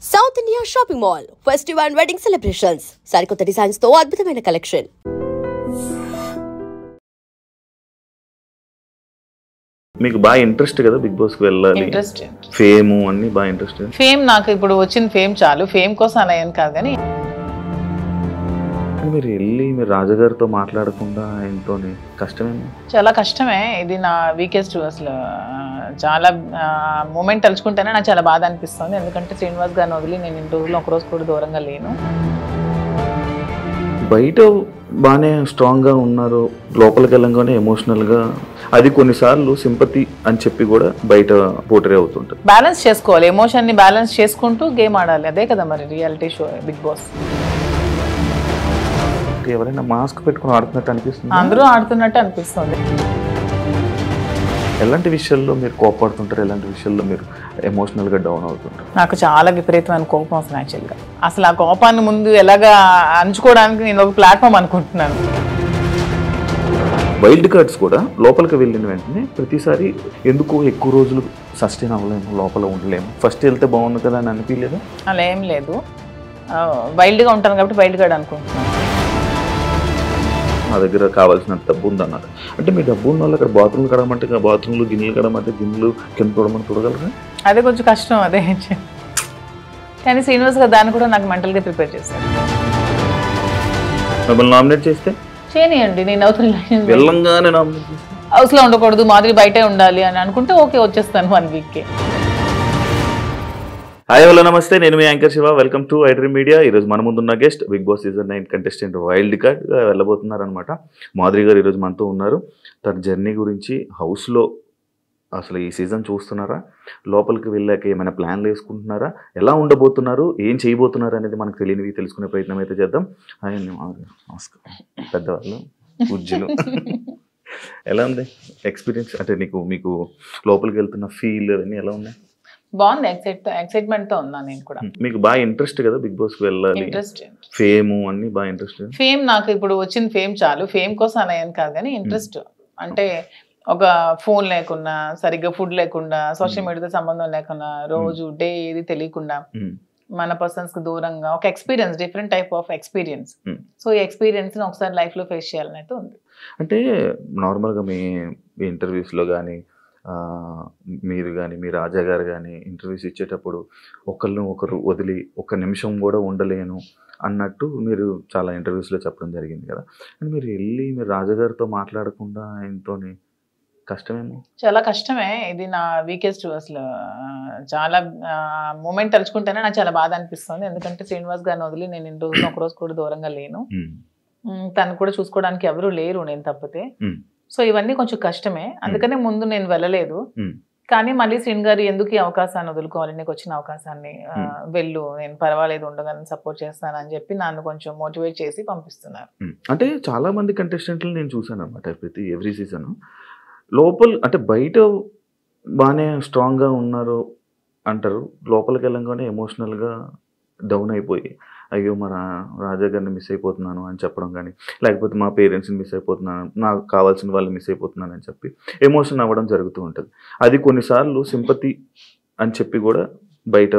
South India Shopping Mall, Festival and Wedding Celebrations. Sarikota Designs తో అద్భుతమైన collection. మీకు బాగా ఇంట్రెస్ట్ కదా బిగ్ బాస్ కి వెళ్ళాలి, ఇంట్రెస్ట్ ఫేమ్ అన్ని బాగా ఇంట్రెస్ట్. ఫేమ్ నాకు ఇప్పుడు వచ్చిన ఫేమ్ చాలు, ఫేమ్ కోసం అలా ఏం కాదు. కానీ మీరు వెళ్ళి మీరు రాజుగారితో మాట్లాడకుండా ఆయనతో కష్టమేనా? చాలా కష్టమే. ఇది నా వీకెస్ట్. అసలు చాలా మూమెంట్ తలుచుకుంటేనే నాకు చాలా బాధ అనిపిస్తుంది. ఎందుకంటే శ్రీనివాస్ గారిని వదిలి నేను ఇన్ని రోజులు ఒకరోజు కూడా దూరంగా లేను. బయట బాగానే స్ట్రాంగ్గా ఉన్నారు, లోపలికి వెళ్ళంగానే ఎమోషనల్గా, అది కొన్నిసార్లు సింపతి అని చెప్పి కూడా బయట పోటరీ అవుతుంటుంది. బ్యాలెన్స్ చేసుకోవాలి, ఎమోషన్ని బ్యాలెన్స్ చేసుకుంటూ గేమ్ ఆడాలి. అదే కదా మరి రియాలిటీ షో బిగ్ బాస్. ఎవరైనా మాస్క్ పెట్టుకుని ఆడుతున్నట్టు అనిపిస్తుంది, అందరూ ఆడుతున్నట్టు అనిపిస్తుంది. ఎలాంటి విషయాల్లో మీరు కోపడుతుంటారు, ఎలాంటి విషయాల్లో మీరు ఎమోషనల్గా డౌన్ అవుతుంటారు? నాకు చాలా విపరీతమైన కోపం వస్తుంది యాక్చువల్గా. అసలు ఆ కోపాన్ని ముందు ఎలాగా అంచుకోవడానికి నేను ఒక ప్లాట్ఫామ్ అనుకుంటున్నాను. వైల్డ్ కార్డ్స్ కూడా లోపలికి వెళ్ళిన వెంటనే ప్రతిసారి ఎందుకు ఎక్కువ రోజులు సస్టైన్ అవ్వలేము, లోపల ఉండలేము, ఫస్ట్ వెళ్తే బాగుంది కదా అని అనిపించలేదు? అలా ఏం లేదు, వైల్డ్గా ఉంటాను కాబట్టి వైల్డ్ కార్డ్ అనుకుంటున్నాను. నా దగ్గర కావాల్సినంత డబ్బు ఉందన్నారు అంటే, మీ డబ్బు ఉన్న వాళ్ళు అక్కడ బాత్రూమ్లు కడగమంటే బాత్రూమ్లు, గిన్నెలు కడగమంటే గిన్నెలు, కింద చూడమని చూడగలరా? అదే కొంచెం కష్టం. అదే కానీ శ్రీనివాస్ గారు దాన్ని కూడా నాకు మెంటల్గా ప్రిపేర్ చేశారు. మిమ్మల్ని నామినేట్ చేస్తే చేయనియండి, నేను వెళ్ళంగానే నామినేట్ చేస్తే హౌస్లో ఉండకూడదు, మాదిరి బయటే ఉండాలి అని అనుకుంటే ఓకే, వచ్చేస్తాను 1 వీక్కి. హాయ్ హలో నమస్తే, నేను మీ anchor Shiva. Welcome to iDream media. ఈరోజు మన ముందున్న guest Bigg Boss season 9 contestant wild కార్డ్గా వెళ్ళబోతున్నారనమాట. మాధురి గారు ఈరోజు మనతో ఉన్నారు. తన జర్నీ గురించి, హౌస్లో అసలు ఈ సీజన్ చూస్తున్నారా, లోపలికి వెళ్ళాక ఏమైనా ప్లాన్లు వేసుకుంటున్నారా, ఎలా ఉండబోతున్నారు, ఏం చేయబోతున్నారు అనేది మనకు తెలియనివి తెలుసుకునే ప్రయత్నం అయితే చేద్దాం. హాయ్ మాధురి, నమస్కారం. పెద్దవాళ్ళు, పూజ్యులు, ఎలా ఉంది ఎక్స్పీరియన్స్? అంటే మీకు లోపలికి వెళ్తున్న ఫీల్ అవన్నీ ఎలా ఉన్నాయి? బాగుంది, ఎక్సైట్మెంట్తో ఉన్నా నేను కూడా. మీకు బాగా ఇంట్రెస్ట్ కదా బిగ్ బాస్కి వెళ్ళాలి, ఇంట్రెస్ట్, ఫేమ్ అన్ని బాగా ఇంట్రెస్ట్. ఫేమ్ నాకు ఇప్పుడు వచ్చిన ఫేమ్ చాలు, ఫేమ్ కోసం అలా ఏం కాదు. కానీ ఇంట్రెస్ట్ అంటే ఒక ఫోన్ లేకుండా, సరిగ్గా ఫుడ్ లేకుండా, సోషల్ మీడియాతో సంబంధం లేకుండా, రోజు డే ఏది తెలియకుండా, మన పర్సన్స్కి దూరంగా ఒక experience, different type of experience. So ఈ ఎక్స్పీరియన్స్ని ఒకసారి లైఫ్లో ఫేస్ చేయాలని అయితే ఉంది. అంటే నార్మల్గా మీ ఇంటర్వ్యూస్లో కానీ, మీరు కానీ, మీ రాజా గారు కానీ ఇంటర్వ్యూస్ ఇచ్చేటప్పుడు ఒకరు వదిలి ఒక్క నిమిషం కూడా ఉండలేను అన్నట్టు మీరు చాలా ఇంటర్వ్యూస్లో చెప్పడం జరిగింది కదా. అని మీరు వెళ్ళి మీరు రాజాగారితో మాట్లాడకుండా ఆయనతో కష్టమేమో? చాలా కష్టమే. ఇది నా వీకెస్ట్. అసలు చాలా మూమెంట్ తలుచుకుంటేనే నాకు చాలా బాధ అనిపిస్తుంది. ఎందుకంటే శ్రీనివాస్ గారిని వదిలి నేను ఇన్ని రోజులు ఒకరోజు కూడా దూరంగా లేను. తను కూడా చూసుకోవడానికి ఎవరు లేరు నేను తప్పితే. సో ఇవన్నీ కొంచెం కష్టమే, అందుకనే ముందు నేను వెళ్ళలేదు. కానీ మళ్ళీ శ్రీన్ గారు ఎందుకు ఈ అవకాశాన్ని వదులుకోవాలి, నీకు వచ్చిన అవకాశాన్ని వెళ్ళు, నేను పర్వాలేదు ఉండగానే సపోర్ట్ చేస్తానని చెప్పి నన్ను కొంచెం మోటివేట్ చేసి పంపిస్తున్నారు. అంటే చాలా మంది కంటెస్టెంట్లు నేను చూసాను అనమాట. ఎవ్రీ సీజన్ లోపల అంటే బయట బాగానే స్ట్రాంగ్గా ఉన్నారు అంటారు, లోపలికి వెళ్ళంగానే ఎమోషనల్గా డౌన్ అయిపోయి అయ్యో మన రాజా గారిని మిస్ అయిపోతున్నాను అని చెప్పడం కానీ, లేకపోతే మా పేరెంట్స్ని మిస్ అయిపోతున్నాను, నాకు కావాల్సిన వాళ్ళు మిస్ అయిపోతున్నాను అని చెప్పి ఎమోషన్ అవ్వడం జరుగుతూ ఉంటుంది. అది కొన్నిసార్లు సింపతి అని చెప్పి కూడా బయట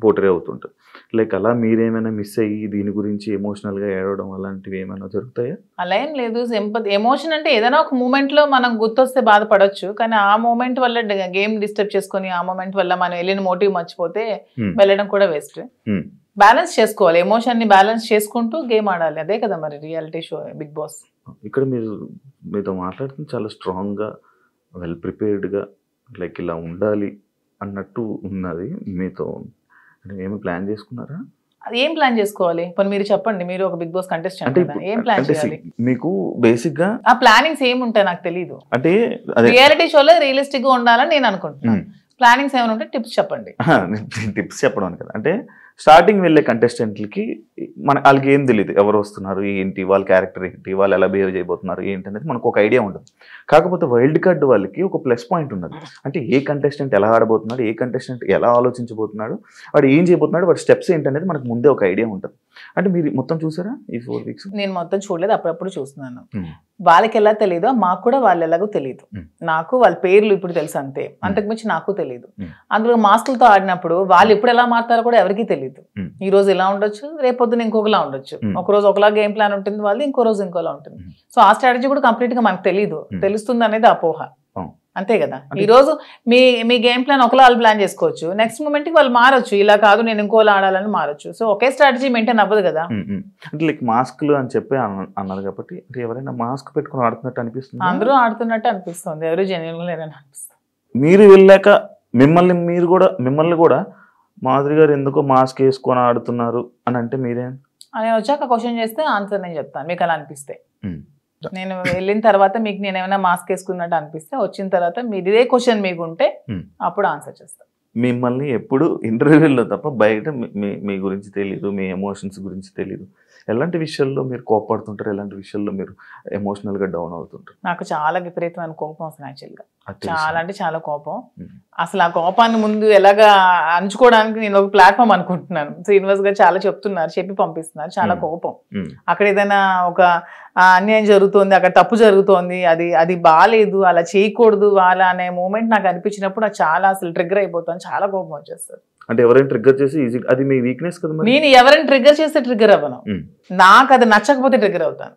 పోటరీ అవుతుంటుంది. లైక్ అలా మీరేమైనా మిస్ అయ్యి దీని గురించి ఎమోషనల్గా ఏడవడం అలాంటివి ఏమైనా జరుగుతాయా? అలా ఏం లేదు. సింపతి, ఎమోషన్ అంటే ఏదైనా ఒక మూమెంట్లో మనం గుర్తొస్తే బాధపడవచ్చు. కానీ ఆ మూమెంట్ వల్ల గేమ్ డిస్టర్బ్ చేసుకొని, ఆ మూమెంట్ వల్ల మనం వెళ్ళిన మోటివ్ మర్చిపోతే వెళ్ళడం కూడా వేస్ట్. బ్యాలెన్స్ చేసుకోవాలి, ఎమోషన్ని బ్యాలెన్స్ చేసుకుంటూ గేమ్ ఆడాలి. అదే కదా మరి రియాలిటీ షో బిగ్ బాస్. ఇక్కడ మీతో మాట్లాడుతుంది చాలా స్ట్రాంగ్గా, వెల్ ప్రిపేర్డ్గా, లైక్ ఇలా ఉండాలి అన్నట్టు ఉన్నది. మీతో ఏమి ప్లాన్ చేసుకున్నారా? అది ఏం ప్లాన్ చేసుకోవాలి? పోనీ మీరు చెప్పండి, మీరు ఒక బిగ్ బాస్ కంటెస్టెంట్ కదా, ఏం ప్లాన్ చేయాలి? మీకు బేసిక్ గా ఆ ప్లానింగ్స్ ఏముంటాయి నాకు తెలియదు. అంటే రియాలిటీ షోలో రియలిస్టిక్ గా ఉండాలని నేను అనుకుంటున్నాను. ప్లానింగ్స్ ఏమైనా ఉంటే టిప్స్ చెప్పండి. టిప్స్ చెప్పడం కదా, అంటే స్టార్టింగ్ వెళ్ళే కంటెస్టెంట్లకి వాళ్ళకి ఏం తెలియదు, ఎవరు వస్తున్నారు ఏంటి, వాళ్ళ క్యారెక్టర్ ఏంటి, వాళ్ళు ఎలా బిహేవ్ చేయబోతున్నారు ఏంటి అనేది మనకు ఒక ఐడియా ఉండదు. కాకపోతే వైల్డ్ కార్డ్ వాళ్ళకి ఒక ప్లస్ పాయింట్ ఉన్నది. అంటే ఏ కంటెస్టెంట్ ఎలా ఆడబోతున్నాడు, ఏ కంటెస్టెంట్ ఎలా ఆలోచించబోతున్నాడు, వాడు ఏం చేయబోతున్నాడు, వాడి స్టెప్స్ ఏంటి అనేది మనకు ముందే ఒక ఐడియా ఉంటుంది. అంటే మీరు మొత్తం చూసారా ఈ 4 weeks? నేను మొత్తం చూడలేదు, అప్పుడప్పుడు చూస్తున్నాను. వాళ్ళకి ఎలా తెలియదో మాకు కూడా వాళ్ళు ఎలాగో తెలియదు. నాకు వాళ్ళ పేర్లు ఇప్పుడు తెలుసు అంతే, అంతకుమించి నాకు తెలియదు. అందులో మాస్కులతో ఆడినప్పుడు వాళ్ళు ఎప్పుడు ఎలా మారుతారో కూడా ఎవరికి తెలియదు. ఈ రోజు ఇలా ఉండొచ్చు, రేపొద్దున ఇంకొకలా ఉండొచ్చు. ఒక రోజు ఒకలా గేమ్ ప్లాన్ ఉంటుంది వాళ్ళు, ఇంకో రోజు ఇంకోలా ఉంటుంది. సో ఆ స్ట్రాటజీ కూడా కంప్లీట్ గా మనకు తెలియదు, తెలుస్తుంది అనేది అపోహ, అంతే కదా. ఈ రోజు మీ గేమ్ ప్లాన్ ఒకలా వాళ్ళు ప్లాన్ చేసుకోవచ్చు, నెక్స్ట్ మూమెంట్ కి వాళ్ళు మారొచ్చు, ఇలా కాదు నేను ఇంకోలా ఆడాలని మారొచ్చు. సో ఒకే స్ట్రాటజీ మెయింటైన్ అవ్వదు కదా. అంటే లైక్ మాస్క్లు అని చెప్పి అన్నారు కాబట్టి ఎవరైనా మాస్క్ పెట్టుకుని ఆడుతున్నట్టు అనిపిస్తుంది, అందరూ ఆడుతున్నట్టు అనిపిస్తుంది, ఎవరు జెన్యున్ గా లేరని అనిపిస్తుంది. మీరు వెళ్ళాక మిమ్మల్ని కూడా మాధురి గారు ఎందుకో మాస్క్ వేసుకొని ఆడుతున్నారు అని అంటే మీరేం? నేను వచ్చాక క్వశ్చన్ చేస్తే ఆన్సర్ నేను చెప్తాను, మీకు అలా అనిపిస్తే. నేను వెళ్ళిన తర్వాత మీకు నేను ఏమైనా మాస్క్ వేసుకున్నట్టు అనిపిస్తే, వచ్చిన తర్వాత మీరు ఇదే క్వశ్చన్ మీకు ఉంటే అప్పుడు ఆన్సర్ చేస్తాను. మిమ్మల్ని ఎప్పుడు ఇంటర్వ్యూలో తప్ప బయట మీ గురించి తెలియదు, మీ ఎమోషన్స్ గురించి తెలియదు. ఎలాంటి విషయాల్లో మీరు కోపడుతుంటారు, ఎలాంటి విషయాల్లో మీరు ఎమోషనల్గా డౌన్ అవుతుంటారు? నాకు చాలా విపరీతమైన కోపం అసలు, యాక్చువల్గా చాలా అంటే చాలా కోపం. అసలు ఆ కోపాన్ని ముందు ఎలాగా అంచుకోవడానికి నేను ఒక ప్లాట్ఫామ్ అనుకుంటున్నాను. శ్రీనివాస్ గారు చాలా చెప్తున్నారు, చెప్పి పంపిస్తున్నారు. చాలా కోపం, అక్కడ ఏదైనా ఒక అన్యాయం జరుగుతోంది, అక్కడ తప్పు జరుగుతోంది, అది బాగాలేదు, అలా చేయకూడదు వాళ్ళ అనే మూమెంట్ నాకు అనిపించినప్పుడు నాకు చాలా అసలు ట్రిగ్గర్ అయిపోతాను, చాలా కోపం వచ్చేస్తుంది. అంటే ఎవరైనా ట్రిగ్గర్ చేసి ఈజీ, అది మీ వీక్నెస్ కదా. నేను ఎవరైనా ట్రిగ్గర్ చేస్తే ట్రిగ్గర్ అవ్వను, నాకు అది నచ్చకపోతే ట్రిగ్గర్ అవుతాను.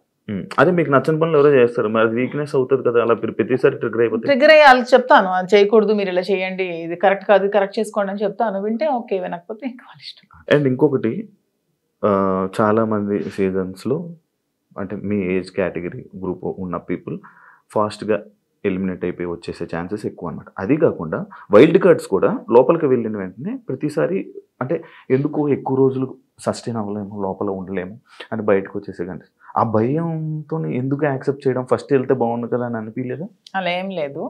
అదే మీకు నచ్చని పనులు ఎవరో చేస్తారు, మరి అది వీక్నెస్ అవుతుంది కదా. అలా ప్రతిసారి ట్రిగ్గర్ అయిపోతుంది. ట్రిగ్గర్ అయ్యి వాళ్ళకి చెప్తాను, అది చేయకూడదు, మీరు ఇలా చేయండి, ఇది కరెక్ట్ కాదు, కరెక్ట్ చేసుకోండి అని చెప్తాను. వింటే ఓకే, వినకపోతే ఇంకా వాళ్ళ ఇష్టం. అండ్ ఇంకొకటి, చాలా మంది సీజన్స్లో అంటే మీ ఏజ్ కేటగిరీ గ్రూప్ ఉన్న పీపుల్ ఫాస్ట్గా ఎలిమినేట్ అయిపోయి వచ్చేసే ఛాన్సెస్ ఎక్కువ అనమాట. అది కాకుండా వైల్డ్ కార్డ్స్ కూడా లోపలికి వెళ్ళిన వెంటనే ప్రతిసారి అంటే ఎందుకు ఎక్కువ రోజులు సస్టైన్ అవ్వలేము, లోపల ఉండలేము అని బయటకు వచ్చేసే కంటే ఆ భయంతో ఎందుకు యాక్సెప్ట్ చేయడం, ఫస్ట్ వెళ్తే బాగుంది కదా అని అనిపించలేదా? అలా ఏం లేదు,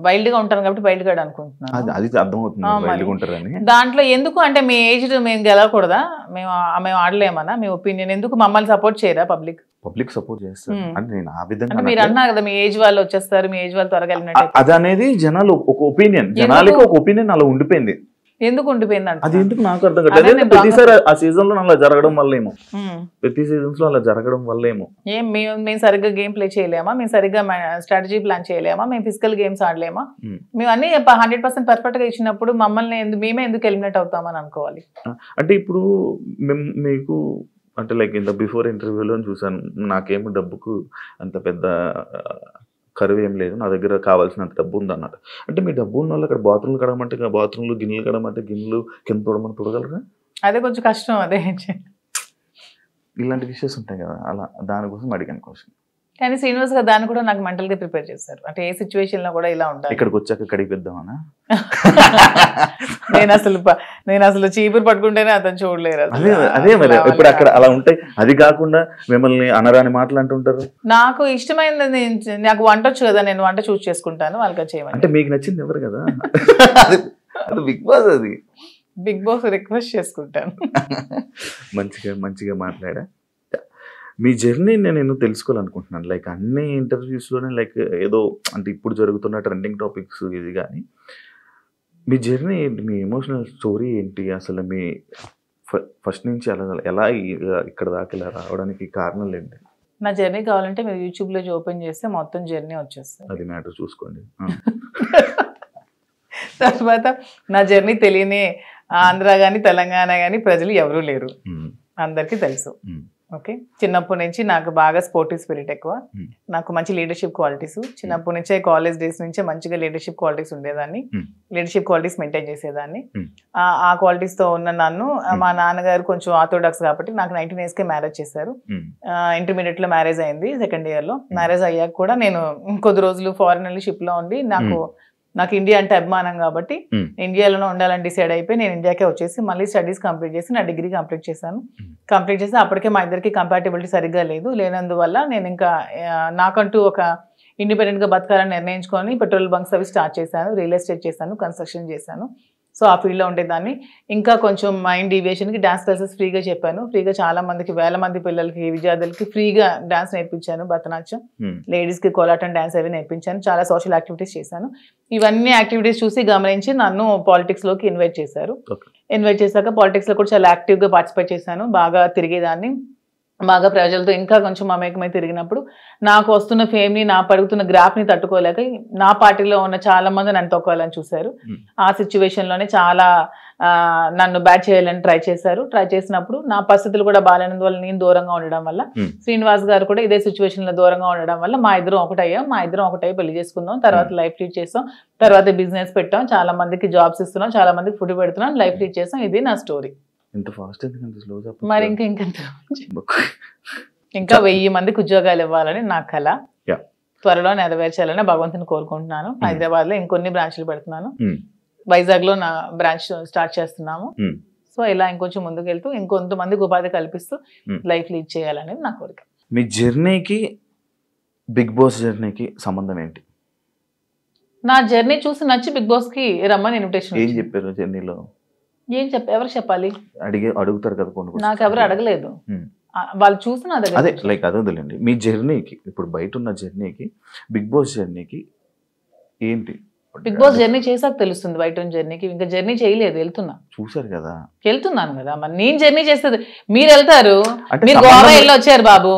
వైల్డ్ గా ఉంటాను కాబట్టి వైల్డ్ కార్డ్ అనుకుంటున్నాను. అది అర్థమవుతుంది వైల్డ్ గా ఉంటారని. దాంట్లో ఎందుకు అంటే మీ ఏజ్ మేము గెలవకూడదా, మేము ఆడలేమన్నా, మీ ఒపీనియన్ ఎందుకు, మమ్మల్ని సపోర్ట్ చేయరా పబ్లిక్ సపోర్ట్ చేస్తారు అంటే నేను ఆ విధంగా మీరు అన్నారు కదా, మీ ఏజ్ వాళ్ళు వచ్చేస్తారు, మీ ఏజ్ వాళ్ళు త్వరగా వెళ్ళినట్టు. అది అనేది జనాలు ఒక ఒపీనియన్, జనాలకి ఒక ఒపీనియన్ అలా ఉండిపోయింది. ఎందుకు ఉండిపోయింది అంటే అది ఎందుకు నాకు అర్థం కాదు. ప్రతిసారి ఆ సీజన్ లో అలా జరగడం వల్ల ఏమో, ప్రతి సీజన్స్ లో అలా జరగడం వల్ల ఏమో, మేము సరిగ్గా గేమ్ ప్లే చేయలేమా, మేము సరిగ్గా స్ట్రాటజీ ప్లాన్ చేయలేమా, మేము ఫిజికల్ గేమ్స్ ఆడలేమా, మేము అన్ని 100% పర్ఫెక్ట్ గా ఇచ్చినప్పుడు మమ్మల్ని మేమే ఎందుకు ఎలిమినేట్ అవుతామని అనుకోవాలి. అంటే ఇప్పుడు మీకు అంటే లైక్ ఇంత బిఫోర్ ఇంటర్వ్యూలో చూసాను, నాకేమో డబ్బుకు అంత పెద్ద కరువు ఏం లేదు, నా దగ్గర కావాల్సినంత డబ్బు ఉందన్నారు. అంటే మీ డబ్బు ఉన్న వాళ్ళు అక్కడ బాత్రూమ్లు కడమంటే బాత్రూమ్లు, గిన్నెలు కడమంటే గిన్నెలు, కింద తోడమని తోడగలరా? అదే కొంచెం కష్టం. అదే ఇలాంటి విషయాలు ఉంటాయి కదా, అలా దానికోసం అడిగాను క్వశ్చన్. కానీ శ్రీనివాస్ గారు దాన్ని కూడా నాకు మెంటల్ గా ప్రిపేర్ చేశారు, అంటే ఏ సిచ్యువేషన్ లో కూడా ఇలా ఉంటాయి. ఇక్కడికి వచ్చాక కడిగిద్దామనా? నేను అసలు చీపురు పట్టుకుంటేనే అతను చూడలేరు. అదే మరి ఇప్పుడు అక్కడ అలా ఉంటాయి. అది కాకుండా మిమ్మల్ని అనరాని మాటలు అంటుంటారు. నాకు ఇష్టమైనది, నాకు వంట వచ్చు కదా, నేను వంట చూస్ చేసుకుంటాను, వాళ్ళకి చేయమని. అంటే మీకు నచ్చింది ఎవరు కదా, అది బిగ్ బాస్, అది బిగ్ బాస్ రిక్వెస్ట్ చేసుకుంటాను. మంచిగా మాట్లాడా. మీ జర్నీ నేను తెలుసుకోవాలనుకుంటున్నాను. లైక్ అన్ని ఇంటర్వ్యూస్లోనే లైక్ ఏదో అంటే ఇప్పుడు జరుగుతున్న ట్రెండింగ్ టాపిక్స్ ఇది, కానీ మీ జర్నీ ఏంటి, మీ ఎమోషనల్ స్టోరీ ఏంటి, అసలు మీ ఫస్ట్ నుంచి ఎలా ఇక్కడ దాకా ఇలా రావడానికి కారణాలు ఏంటి? నా జర్నీ కావాలంటే మీరు యూట్యూబ్లో ఓపెన్ చేస్తే మొత్తం జర్నీ వచ్చేస్తుంది, అది మ్యాటర్ చూసుకోండి. తర్వాత నా జర్నీ తెలియని ఆంధ్ర కానీ తెలంగాణ కానీ ప్రజలు ఎవరూ లేరు, అందరికీ తెలుసు. ఓకే, చిన్నప్పటి నుంచి నాకు బాగా స్పోర్టివ్ స్పిరిట్ ఎక్కువ, నాకు మంచి లీడర్షిప్ క్వాలిటీస్ చిన్నప్పటి నుంచే, కాలేజ్ డేస్ నుంచే మంచిగా లీడర్షిప్ క్వాలిటీస్ ఉండేదాన్ని, లీడర్షిప్ క్వాలిటీస్ మెయింటైన్ చేసేదాన్ని. ఆ క్వాలిటీస్ తో ఉన్న నన్ను మా నాన్నగారు కొంచెం ఆర్థోడాక్స్ కాబట్టి నాకు 19 years మ్యారేజ్ చేశారు. ఇంటర్మీడియట్ లో మ్యారేజ్ అయింది, సెకండ్ ఇయర్ లో. మ్యారేజ్ అయ్యాక కూడా నేను కొద్ది రోజులు ఫారెన్ వెళ్ళి షిప్ లో ఉండి, నాకు ఇండియా అంటే అభిమానం కాబట్టి ఇండియాలోనే ఉండాలని డిసైడ్ అయిపోయి నేను ఇండియాకే వచ్చేసి మళ్ళీ స్టడీస్ కంప్లీట్ చేసి నా డిగ్రీ కంప్లీట్ చేశాను. కంప్లీట్ చేసి అప్పటికే మా ఇద్దరికి కంపాటబిలిటీ సరిగ్గా లేనందువల్ల నేను ఇంకా నాకంటూ ఒక ఇండిపెండెంట్గా బతకాలని నిర్ణయించుకొని పెట్రోల్ బంక్స్ అవి స్టార్ట్ చేశాను, రియల్ ఎస్టేట్ చేశాను, కన్స్ట్రక్షన్ చేశాను. సో ఆ ఫీల్డ్లో ఉండేదాన్ని. ఇంకా కొంచెం మైండ్ డీవియేషన్కి డాన్స్ క్లాసెస్ ఫ్రీగా చెప్పాను. ఫ్రీగా చాలా మందికి, వేల మంది పిల్లలకి, విద్యార్థులకి ఫ్రీగా డాన్స్ నేర్పించాను. భరతనాట్యం, లేడీస్కి కోలాటం డాన్స్ అవి నేర్పించాను. చాలా సోషల్ యాక్టివిటీస్ చేశాను. ఇవన్నీ యాక్టివిటీస్ చూసి గమనించి నన్ను పాలిటిక్స్లోకి ఇన్వైట్ చేశారు. ఇన్వైట్ చేశాక పాలిటిక్స్లో కూడా చాలా యాక్టివ్గా పార్టిసిపేట్ చేశాను. బాగా తిరిగేదాన్ని, బాగా ప్రజలతో ఇంకా కొంచెం మమేకమై తిరిగినప్పుడు నాకు వస్తున్న ఫేమ్ని, నా పడుగుతున్న గ్రాఫ్ని తట్టుకోలేక నా పార్టీలో ఉన్న చాలా మంది నన్ను తొక్కాలని చూశారు. ఆ సిచ్యువేషన్లోనే చాలా నన్ను బ్యాట్ చేయాలని ట్రై చేశారు. ట్రై చేసినప్పుడు నా పరిస్థితులు కూడా బాగాలేనందువల్ల, నేను దూరంగా ఉండడం వల్ల, శ్రీనివాస్ గారు కూడా ఇదే సిచ్యువేషన్లో దూరంగా ఉండడం వల్ల మా ఇద్దరం ఒకటై పెళ్లి చేసుకుందాం, తర్వాత లైఫ్ లీడ్ చేస్తాం, తర్వాత బిజినెస్ పెట్టాం, చాలా మందికి జాబ్స్ ఇస్తున్నాం, చాలా మందికి ఫుడ్ పెడుతున్నాం, లైఫ్ లీడ్ చేస్తాం. ఇది నా స్టోరీ. మరి ఇంకా 1000 మందికి ఉద్యోగాలు ఇవ్వాలని నా కళ. త్వరలో నెరవేర్చాలని భగవంతుని కోరుకుంటున్నాను. హైదరాబాద్ లో ఇంకొన్ని బ్రాంచ్లు పెడుతున్నాను. వైజాగ్ లో నా బ్రాంచ్ స్టార్ట్ చేస్తున్నాము. సో ఇలా ఇంకొంచెం ముందుకు వెళ్తూ ఇంకొంతమందికి ఉపాధి కల్పిస్తూ లైఫ్ లీడ్ చేయాలనేది నా కోరిక. మీ జర్నీకి బిగ్ బాస్ జర్నీకి సంబంధం ఏంటి? నా జర్నీ చూసి నచ్చి బిగ్ బాస్ కి రమ్మని ఇన్విటేషన్. ఏం చెప్పారు జర్నీలో? ఎవరు చెప్పాలి? అడుగుతారు కదా కొన్ని. నాకు ఎవరు అడగలేదు, వాళ్ళు చూసి నా దగ్గర. అదే లైక్ అదే వదిలేండి. మీ జర్నీకి, ఇప్పుడు బయట ఉన్న జర్నీకి బిగ్ బాస్ జర్నీకి ఏంటి? బిగ్ బాస్ జర్నీ చేసాక తెలుస్తుంది. బయట ఉన్న జర్నీకి ఇంకా జర్నీ చేయలేదు, చూసారు కదా, వెళ్తున్నాను కదా. మరి నేను జర్నీ చేస్తుంది, మీరు వెళ్తారు, మీరు గోవా వెళ్ళి వచ్చారు బాబు,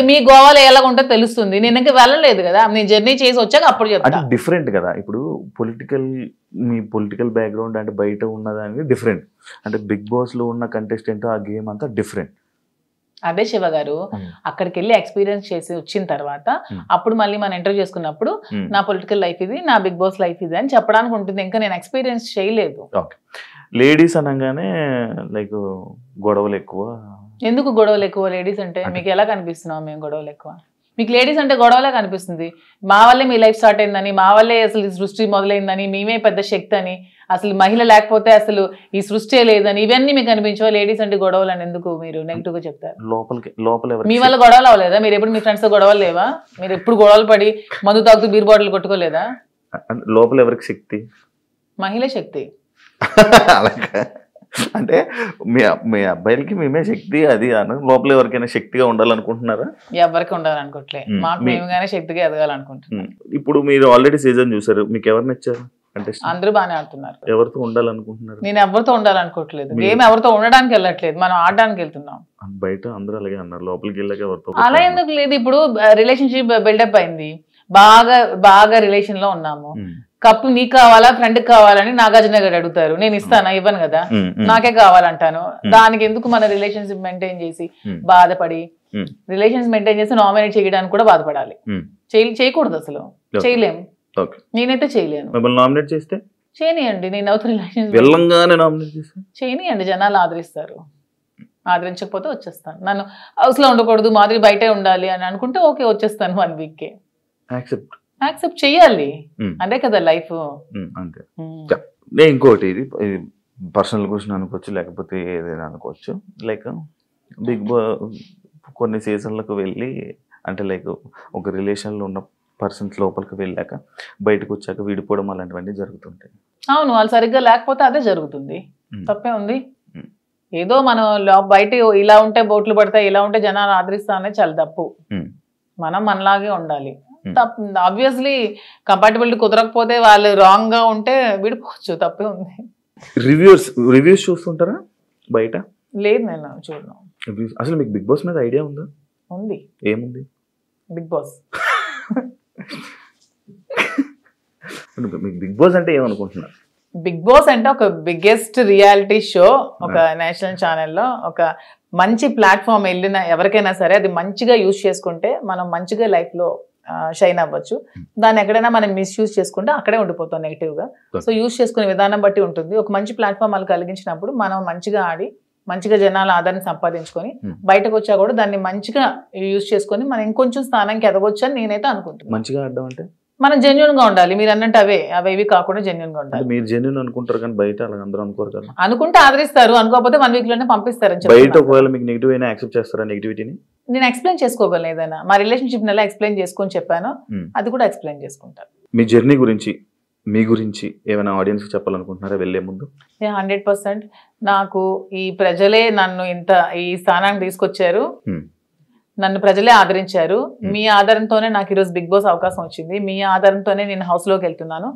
మీ గోవాలో ఎలా ఉంటుందో తెలుస్తుంది. నేను ఇంకా వెళ్ళలేదు కదా, నేను జర్నీ చేసి వచ్చాక అప్పుడు చెప్తాను. డిఫరెంట్ కదా. ఇప్పుడు మీ పొలిటికల్ బ్యాక్గ్రౌండ్ అంటే బయట ఉన్నదానికి డిఫరెంట్, అంటే బిగ్ బాస్ లో ఉన్న కంటెస్టెంట్ ఆ గేమ్ అంతా డిఫరెంట్. అదే శివ గారు, అక్కడికి వెళ్ళి ఎక్స్పీరియన్స్ చేసి వచ్చిన తర్వాత అప్పుడు మళ్ళీ మనం ఇంటర్వ్యూ చేసుకున్నప్పుడు నా పొలిటికల్ లైఫ్ ఇది, నా బిగ్ బాస్ లైఫ్ ఇది అని చెప్పడానికి ఉంటుంది. ఇంకా నేను ఎక్స్పీరియన్స్ చేయలేదు. లేడీస్ అనగానే లైక్ గొడవలు ఎక్కువ. ఎందుకు గొడవలు ఎక్కువ? లేడీస్ అంటే మీకు ఎలా కనిపిస్తున్నాం మేము గొడవలు ఎక్కువ? మీకు లేడీస్ అంటే గొడవలే కనిపిస్తుంది. మా వల్లే మీ లైఫ్ స్టార్ట్ అయిందని, మా వల్లే అసలు ఈ సృష్టి మొదలైందని, మేమే పెద్ద శక్తి అని, అసలు మహిళ లేకపోతే అసలు ఈ సృష్టి లేదని, ఇవన్నీ మీకు అనిపించవా? లేడీస్ అంటే గొడవలు అని ఎందుకు మీరు నెగిటివ్ గా చెప్తారు? మీ వల్ల గొడవలు అవ్వలేదా? మీరు ఎప్పుడు మీ ఫ్రెండ్స్ తో గొడవలు లేవా? మీరు ఎప్పుడు గొడవలు పడి మందు తాగుతూ బీర్ బాటిల్ కొట్టుకోలేదా? లోపల ఎవరికి శక్తి? మహిళ శక్తి. అంటే మీ అబ్బాయిలకి మేమే శక్తి అది అను, లోపల ఎవరికైనా శక్తిగా ఉండాలనుకుంటున్నారా? ఎవరికి ఉండాలనుకోవట్లే, మాకు మేముగానే శక్తిగా ఎదగాలనుకుంటున్నాం. ఇప్పుడు మీరు ఆల్రెడీ సీజన్ చూసారు, మీకు ఎవరు నచ్చారు? అంటే అందరూ బాగానే ఆడుతున్నారు. ఎవరితో ఉండాలనుకుంటున్నారు? నేను ఎవరితో ఉండాలనుకోవట్లేదు, గేమ్ ఎవరితో ఉండడానికి వెళ్ళట్లేదు, మనం ఆడడానికి వెళ్తున్నాం. బయట అందరూ అలాగే అన్నారు, లోపలికి వెళ్ళాక ఎవరితో అలా ఎందుకు లేదు? ఇప్పుడు రిలేషన్షిప్ బిల్డప్ అయింది, బాగా రిలేషన్ లో ఉన్నాము, కప్పు నీకు కావాలా ఫ్రెండ్ కావాలని నాగార్జున గారు అడుగుతారు, నేను ఇస్తానా? ఇవ్వను కదా, నాకే కావాలంటాను. దానికి ఎందుకు మన రిలేషన్షిప్ మెయింటైన్ చేసి బాధపడి, రిలేషన్స్ మెయింటైన్ చేసి నామినేట్ చేయడానికి కూడా బాధపడాలి? చేయకూడదు, అసలు చేయలేము. నేనైతే చేయలేను. నామినేట్ చేస్తే చేయనియండి, నేను అవుతా రిలేషన్స్ చేయనియండి, జనాలు ఆదరిస్తారు. ఆదరించకపోతే వచ్చేస్తాను. నన్ను హౌస్ లో ఉండకూడదు, మాదిరి బయటే ఉండాలి అని అనుకుంటే ఓకే, వచ్చేస్తాను 1 వీక్. యాక్సెప్ట్ చెయ్యాలి, అదే కదా లైఫ్. అంతే. నేను ఇంకోటి, ఇది పర్సనల్ క్వశ్చన్ అనుకోవచ్చు, లేకపోతే ఏదైనా అనుకోవచ్చు. లైక్ బిగ్ బాస్ కొన్ని సీజన్లకు వెళ్ళి, అంటే లైక్ ఒక రిలేషన్లో ఉన్న పర్సన్స్ లోపలికి వెళ్ళాక బయటకు వచ్చాక విడిపోవడం అలాంటివన్నీ జరుగుతుంటాయి. అవును, వాళ్ళు సరిగ్గా లేకపోతే అదే జరుగుతుంది, తప్పే ఉంది. ఏదో మనం బయట ఇలా ఉంటే బోట్లు పడతాయి, ఇలా ఉంటే జనాలు ఆదరిస్తా అనేది చాలా తప్పు. మనం మనలాగే ఉండాలి. ఆబ్వియస్లీ కంపాటబిలిటీ కుదరకపోతే వాళ్ళు రాంగ్ గా ఉంటే విడిపోవచ్చు, తప్పే ఉంది. రివ్యూస్ చూస్తుంటారా బయట? లేదు, నేను చూడను. అసలు మీకు బిగ్ బాస్ మీద ఐడియా ఉందా? ఉంది. ఏముంది? Big boss. మీకు బిగ్ బాస్ అంటే ఏమనుకుంటున్నారు? బిగ్ బాస్ అంటే ఒక బిగ్గెస్ట్ రియాలిటీ షో, ఒక నేషనల్ ఛానల్లో ఒక మంచి ప్లాట్ఫామ్. వెళ్ళిన ఎవరికైనా సరే అది మంచిగా యూజ్ చేసుకుంటే మనం మంచిగా లైఫ్లో షైన్ అవ్వచ్చు. దాన్ని ఎక్కడైనా మనం మిస్యూజ్ చేసుకుంటే అక్కడే ఉండిపోతాం నెగిటివ్గా. సో యూజ్ చేసుకునే విధానం బట్టి ఉంటుంది. ఒక మంచి ప్లాట్ఫామ్ వాళ్ళు కలిగించినప్పుడు మనం మంచిగా ఆడి మంచిగా జనాల ఆదరణ సంపాదించుకొని బయటకు వచ్చా కూడా దాన్ని మంచిగా యూజ్ చేసుకొని మనం ఇంకొంచెం స్థానానికి ఎదగొచ్చు అని నేనైతే అనుకుంటున్నాను. మంచిగా ఆడడం అంటే మనం జెన్యున్ గా ఉండాలి. మీరు అన్నట్టు అవేవి కాకుండా జెన్యున్ గా ఉండాలి. మీరు జెన్యున్ అనుకుంటారు కానీ బయట అందరూ అనుకోరు కదా. అనుకుంటే ఆదరిస్తారు, అనుకోకపోతే 1 వీక్ లోనే పంపిస్తారు. బయట ఒకవేళ మీకు నెగిటివ్ అయినా యాక్సెప్ట్ చేస్తారా? నెగిటివిటీని నేను ఎక్స్ప్లెయిన్ చేసుకోగలను, ఏదైనా మా రిలేషన్షిప్ నెల ఎక్స్ప్లెయిన్ చేసుకొని చెప్పాను, అది కూడా ఎక్స్ప్లెయిన్ చేసుకుంటాను. మీ జర్నీ గురించి మీ గురించి ఏమైనా ఆడియన్స్ చెప్పాలనుకుంటున్నారా వెళ్ళే ముందు? 100% నాకు ఈ ప్రజలే నన్ను ఇంత ఈ స్థానానికి తీసుకొచ్చారు, నన్ను ప్రజలే ఆదరించారు. మీ ఆధారంతోనే నాకు ఈరోజు బిగ్ బాస్ అవకాశం వచ్చింది, మీ ఆధారంతోనే నేను హౌస్ లోకి వెళ్తున్నాను.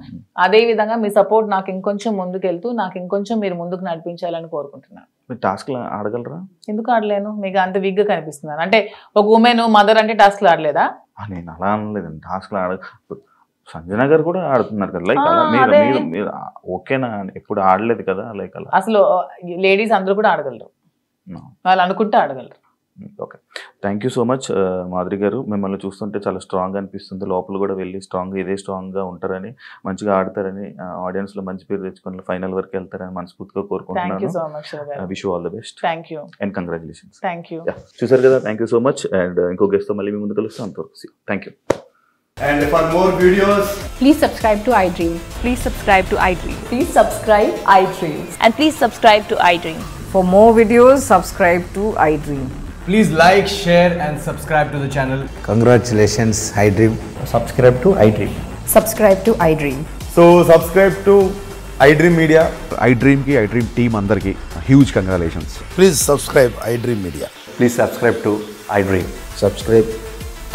అదే విధంగా మీ సపోర్ట్ నాకు ఇంకొంచెం ముందుకెళ్తూ నాకు ఇంకొంచెం మీరు ముందుకు నడిపించాలని కోరుకుంటున్నాను. మీరు టాస్క్లు ఆడగలరా? ఎందుకు ఆడలేను? మీకు అంత వీక్ గా కనిపిస్తున్నాను అంటే ఒక ఉమెన్ మదర్ అంటే టాస్క్లు ఆడలేదా? నేను అలా అనలేదండి, టాస్క్లు సంజన గారు కూడా ఆడుతున్నారు కదా, లైక్ అలా మీరు ఓకేనా? ఎప్పుడు ఆడలేదు కదా లైక్ అలా. అసలు లేడీస్ అందరూ కూడా ఆడగలరు, వాళ్ళు అనుకుంటే ఆడగలరు. Okay, thank you so much Madhuri గారు. మిమ్మల్ని చూస్తుంటే చాలా స్ట్రాంగ్ అనిపిస్తుంది. లోపల కూడా వెళ్ళి ఇదే స్ట్రాంగ్గా ఉంటారని, మంచిగా ఆడతారని, ఆడియన్స్లో మంచి పేరు తెచ్చుకొని ఫైనల్ వరకు వెళ్తారని మనస్ఫూర్తిగా కోరుకుంటున్నాను. Wish you all the best and congratulations. చూసారు కదా, thank you so much. And ఇంకో గెస్ట్తో మళ్ళీ మీ ముందు కలుస్తాం. అంతవరకు thank you. And for more videos, please subscribe to iDream. Please subscribe to iDream. Please subscribe iDream. And please subscribe to iDream. For more videos, subscribe to iDream. please like, share and subscribe to the channel. Congratulations, iDream. Subscribe to iDream. Subscribe to iDream. So subscribe to iDream Media. iDream ki iDream team andarki huge congratulations. Please subscribe iDream Media. Please subscribe to iDream. Subscribe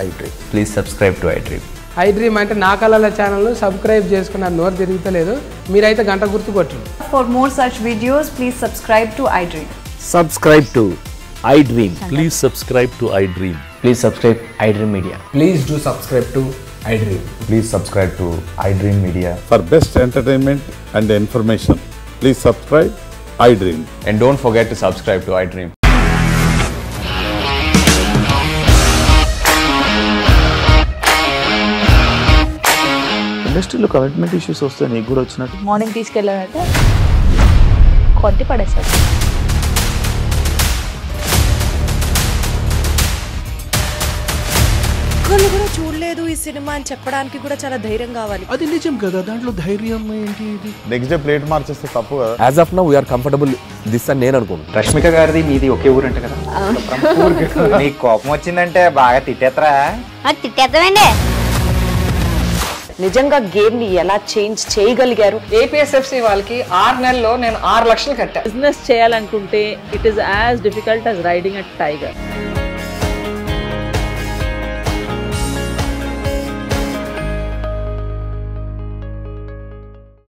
iDream. Please subscribe to iDream. iDream అంటే నా కళల channel subscribe చేసుకున్న నోరు తిరుగుతలేదు, మీరైతే గంట గుర్తు కొట్టండి. For more such videos, please subscribe to iDream. Subscribe to iDream. Please subscribe to iDream. Please subscribe iDream Media. Please do subscribe to iDream. Please subscribe to iDream Media. For best entertainment and information, please subscribe iDream. And don't forget to subscribe to iDream. ఇండస్ట్రీలో commitment issues వస్తే నీకు కూడా వచ్చినట్టు? Morning తీసుకెళ్ళాలంటే కొట్టి పడేస్తారు. ఒక్కళ్ళు కూడా చూడలేదు ఈ సినిమా అని చెప్పడానికి కూడా చాలా ధైర్యం కావాలి. అది నిజం కదా, దాంట్లో ధైర్యం ఏంటి? నెక్స్ట్ డే ప్లేట్ మార్చేస్తే తప్పు కదా. As of now we are comfortable this అని నేను అనుకుంటున్నాను. రష్మిక గారిది మీది ఒకే ఊరు అంటే కదా? నీకు కోపం వచ్చిందంటే బాగా తిట్టేత్తరా? తిట్టేద్దామండి. నిజంగా గేమ్ ని ఎలా చేంజ్ చేయగలిగారు? ఏపీఎస్ఎఫ్సి వాళ్ళకి 6 నెలల్లో నేను 6 లక్షలు కట్టా. బిజినెస్ చేయాలనుకుంటే it is as difficult as riding a tiger.